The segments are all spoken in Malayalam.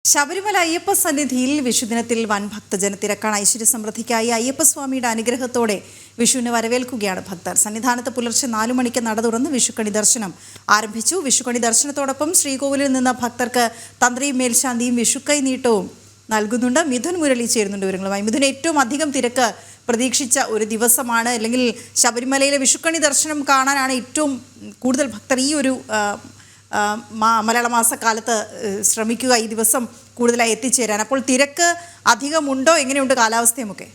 ശബരിമല അയ്യപ്പ സന്നിധിയിൽ വിഷുദിനത്തിൽ വൻ ഭക്തജനത്തിരക്കാണ്. ഐശ്വര്യ സമൃദ്ധിക്കായി അയ്യപ്പസ്വാമിയുടെ അനുഗ്രഹത്തോടെ വിഷുവിനെ വരവേൽക്കുകയാണ് ഭക്തർ. സന്നിധാനത്ത് പുലർച്ചെ 4 മണിക്ക് നട തുറന്ന് വിഷുക്കണി ദർശനം ആരംഭിച്ചു. വിഷുക്കണി ദർശനത്തോടൊപ്പം ശ്രീകോവിലിൽ നിന്ന് ഭക്തർക്ക് തന്ത്രിയും മേൽശാന്തിയും വിഷുക്കൈ നീട്ടവും നൽകുന്നുണ്ട്. മിഥുൻ മുരളി ചേരുന്നുണ്ട് വിവരങ്ങളുമായി. മിഥുൻ, ഏറ്റവും അധികം തിരക്ക് പ്രതീക്ഷിച്ച ഒരു ദിവസമാണ്, അല്ലെങ്കിൽ ശബരിമലയിലെ വിഷുക്കണി ദർശനം കാണാനാണ് ഏറ്റവും കൂടുതൽ ഭക്തർ ഈ ഒരു മലയാള മാസക്കാലത്ത് ശ്രമിക്കുക, ഈ ദിവസം കൂടുതലായി എത്തിച്ചേരാൻ. അപ്പോൾ തിരക്ക് അധികമുണ്ടോ? എങ്ങനെയുണ്ട് കാലാവസ്ഥയുമൊക്കെ?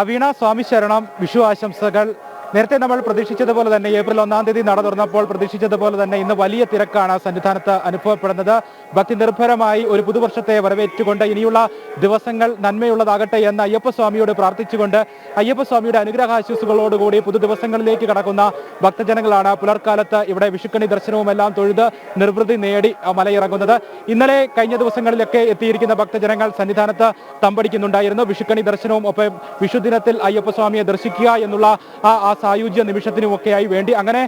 അവീണ, സ്വാമി ശരണം, വിഷു ആശംസകൾ. നേരത്തെ നമ്മൾ പ്രതീക്ഷിച്ചതുപോലെ തന്നെ ഏപ്രിൽ 1-ാം തീയതി നട തുറന്നപ്പോൾ പ്രതീക്ഷിച്ചതുപോലെ തന്നെ ഇന്ന് വലിയ തിരക്കാണ് സന്നിധാനത്ത് അനുഭവപ്പെടുന്നത്. ഭക്തി നിർഭരമായി ഒരു പുതുവർഷത്തെ വരവേറ്റുകൊണ്ട് ഇനിയുള്ള ദിവസങ്ങൾ നന്മയുള്ളതാകട്ടെ എന്ന് അയ്യപ്പസ്വാമിയോട് പ്രാർത്ഥിച്ചുകൊണ്ട് അയ്യപ്പസ്വാമിയുടെ അനുഗ്രഹാശിസുകളോടുകൂടി പുതുദിവസങ്ങളിലേക്ക് കടക്കുന്ന ഭക്തജനങ്ങളാണ് പുലർക്കാലത്ത് ഇവിടെ വിഷുക്കണി ദർശനവും എല്ലാം തൊഴുത് നിർവൃതി നേടി മലയിറങ്ങുന്നത്. ഇന്നലെ കഴിഞ്ഞ ദിവസങ്ങളിലൊക്കെ എത്തിയിരിക്കുന്ന ഭക്തജനങ്ങൾ സന്നിധാനത്ത് തമ്പടിക്കുന്നുണ്ടായിരുന്നു. വിഷുക്കണി ദർശനവും ഒപ്പം വിഷുദിനത്തിൽ അയ്യപ്പസ്വാമിയെ ദർശിക്കുക എന്നുള്ള ആ സായുജ്യ നിമിഷത്തിനുമൊക്കെയായി വേണ്ടി അങ്ങനെ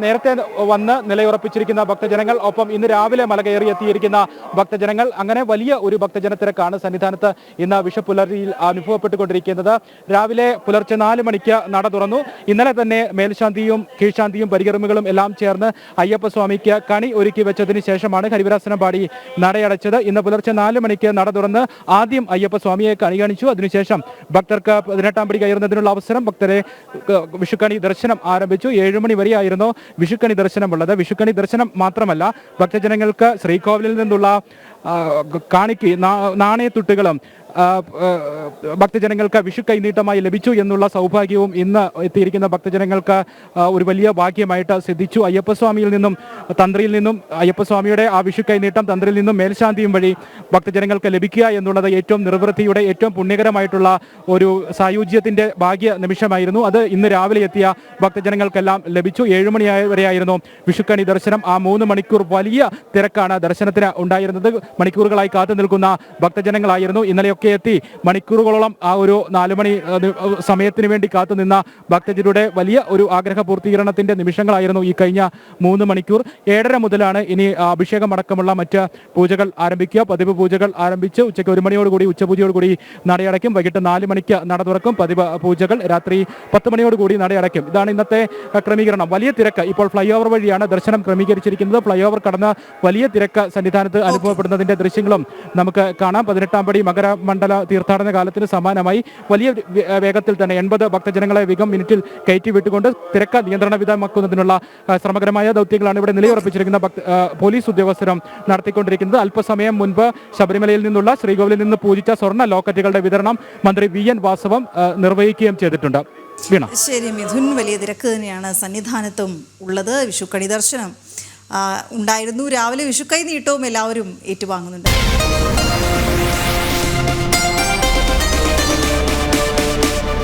നേരത്തെ വന്ന് നിലയുറപ്പിച്ചിരിക്കുന്ന ഭക്തജനങ്ങൾ, ഒപ്പം ഇന്ന് രാവിലെ മല കയറി എത്തിയിരിക്കുന്ന ഭക്തജനങ്ങൾ, അങ്ങനെ വലിയ ഒരു ഭക്തജനത്തിരക്കാണ് സന്നിധാനത്ത് ഇന്ന് വിഷുപുലരിയിൽ അനുഭവപ്പെട്ടുകൊണ്ടിരിക്കുന്നത്. രാവിലെ പുലർച്ചെ 4 മണിക്ക് നട തുറന്നു. ഇന്നലെ തന്നെ മേൽശാന്തിയും കീഴ്ശാന്തിയും പരികർമ്മികളും എല്ലാം ചേർന്ന് അയ്യപ്പസ്വാമിക്ക് കണി ഒരുക്കി വെച്ചതിന് ശേഷമാണ് ഹരിവരാസനം പാടി നടയടച്ചത്. ഇന്ന് പുലർച്ചെ 4 മണിക്ക് നട തുറന്ന് ആദ്യം അയ്യപ്പസ്വാമിയെ കണി കാണിച്ചു. അതിനുശേഷം ഭക്തർക്ക് 18-ാം പടി കയറുന്നതിനുള്ള അവസരം, ഭക്തരെ വിഷുക്കണി ദർശനം ആരംഭിച്ചു. 7 മണി വരെയായിരുന്നു വിഷുക്കണി ദർശനമുള്ളത്. വിഷുക്കണി ദർശനം മാത്രമല്ല, ഭക്തജനങ്ങൾക്ക് ശ്രീകോവിലിൽ നിന്നുള്ള കാണിക്ക് നാണയത്തുട്ടുകളും ഭക്തജനങ്ങൾക്ക് വിഷു കൈനീട്ടമായി ലഭിച്ചു എന്നുള്ള സൗഭാഗ്യവും ഇന്ന് എത്തിയിരിക്കുന്ന ഭക്തജനങ്ങൾക്ക് ഒരു വലിയ ഭാഗ്യമായിട്ട് സിദ്ധിച്ചു. അയ്യപ്പസ്വാമിയിൽ നിന്നും തന്ത്രിയിൽ നിന്നും അയ്യപ്പസ്വാമിയുടെ ആ വിഷു കൈനീട്ടം തന്ത്രിയിൽ നിന്നും മേൽശാന്തിയും വഴി ഭക്തജനങ്ങൾക്ക് ലഭിക്കുക എന്നുള്ളത് ഏറ്റവും നിർവൃത്തിയുടെ ഏറ്റവും പുണ്യകരമായിട്ടുള്ള ഒരു സായുജ്യത്തിന്റെ ഭാഗ്യ നിമിഷമായിരുന്നു. അത് ഇന്ന് രാവിലെ എത്തിയ ഭക്തജനങ്ങൾക്കെല്ലാം ലഭിച്ചു. 7 മണി വരെയായിരുന്നു വിഷുക്കണി ദർശനം. ആ 3 മണിക്കൂർ വലിയ തിരക്കാണ് ദർശനത്തിന് ഉണ്ടായിരുന്നത്. മണിക്കൂറുകളായി കാത്തു നിൽക്കുന്ന ഭക്തജനങ്ങളായിരുന്നു. ഇന്നലെയൊക്കെ എത്തി മണിക്കൂറുകളോളം ആ ഒരു 4 മണി സമയത്തിന് വേണ്ടി കാത്തുനിന്ന ഭക്തജരുടെ വലിയ ഒരു ആഗ്രഹ പൂർത്തീകരണത്തിന്റെ നിമിഷങ്ങളായിരുന്നു ഈ കഴിഞ്ഞ 3 മണിക്കൂർ. 7:30 മുതലാണ് ഇനി അഭിഷേകം അടക്കമുള്ള മറ്റ് പൂജകൾ ആരംഭിക്കുക. പതിവ് പൂജകൾ ആരംഭിച്ച് ഉച്ചയ്ക്ക് 1 മണിയോടുകൂടി ഉച്ചപൂജയോടുകൂടി നടയടയ്ക്കും. വൈകിട്ട് 4 മണിക്ക് നട തുറക്കും. പതിവ് പൂജകൾ രാത്രി 10 മണിയോടുകൂടി നടയടയ്ക്കും. ഇതാണ് ഇന്നത്തെ ക്രമീകരണം. വലിയ തിരക്ക്. ഇപ്പോൾ ഫ്ലൈ ഓവർ വഴിയാണ് ദർശനം ക്രമീകരിച്ചിരിക്കുന്നത്. ഫ്ലൈ ഓവർ കടന്ന് വലിയ തിരക്ക് സന്നിധാനത്ത് അനുഭവപ്പെടുന്നതിന്റെ ദൃശ്യങ്ങളും നമുക്ക് കാണാം. 18-ാം പടി മണ്ഡല തീർത്ഥാടന കാലത്തിന് സമാനമായി വലിയ വേഗത്തിൽ തന്നെ 80 ഭക്തജനങ്ങളെ വേഗം മിനിറ്റിൽ കയറ്റി വിട്ടുകൊണ്ട് തിരക്ക് നിയന്ത്രണ വിധേയമാക്കുന്നതിനുള്ള ശ്രമകരമായ ദൗത്യങ്ങളാണ് ഇവിടെ നിലയുറപ്പിച്ചിരിക്കുന്ന പോലീസ് ഉദ്യോഗസ്ഥരും നടത്തിക്കൊണ്ടിരിക്കുന്നത്. അല്പസമയം മുൻപ് ശബരിമലയിൽ നിന്നുള്ള ശ്രീകോവിലിൽ നിന്ന് പൂജിച്ച സ്വർണ്ണ ലോക്കറ്റുകളുടെ വിതരണം മന്ത്രി VN വാസവം നിർവഹിക്കുകയും ചെയ്തിട്ടുണ്ട്. ശരി മിഥുൻ, വലിയ തിരക്ക് തന്നെയാണ് സന്നിധാനത്തും ഉള്ളത്. വിഷുക്കണി ദർശനം ഉണ്ടായിരുന്നു. രാവിലെ വിഷുക്കൈ നീട്ടവും എല്ലാവരും ഏറ്റുവാങ്ങുന്നുണ്ട്.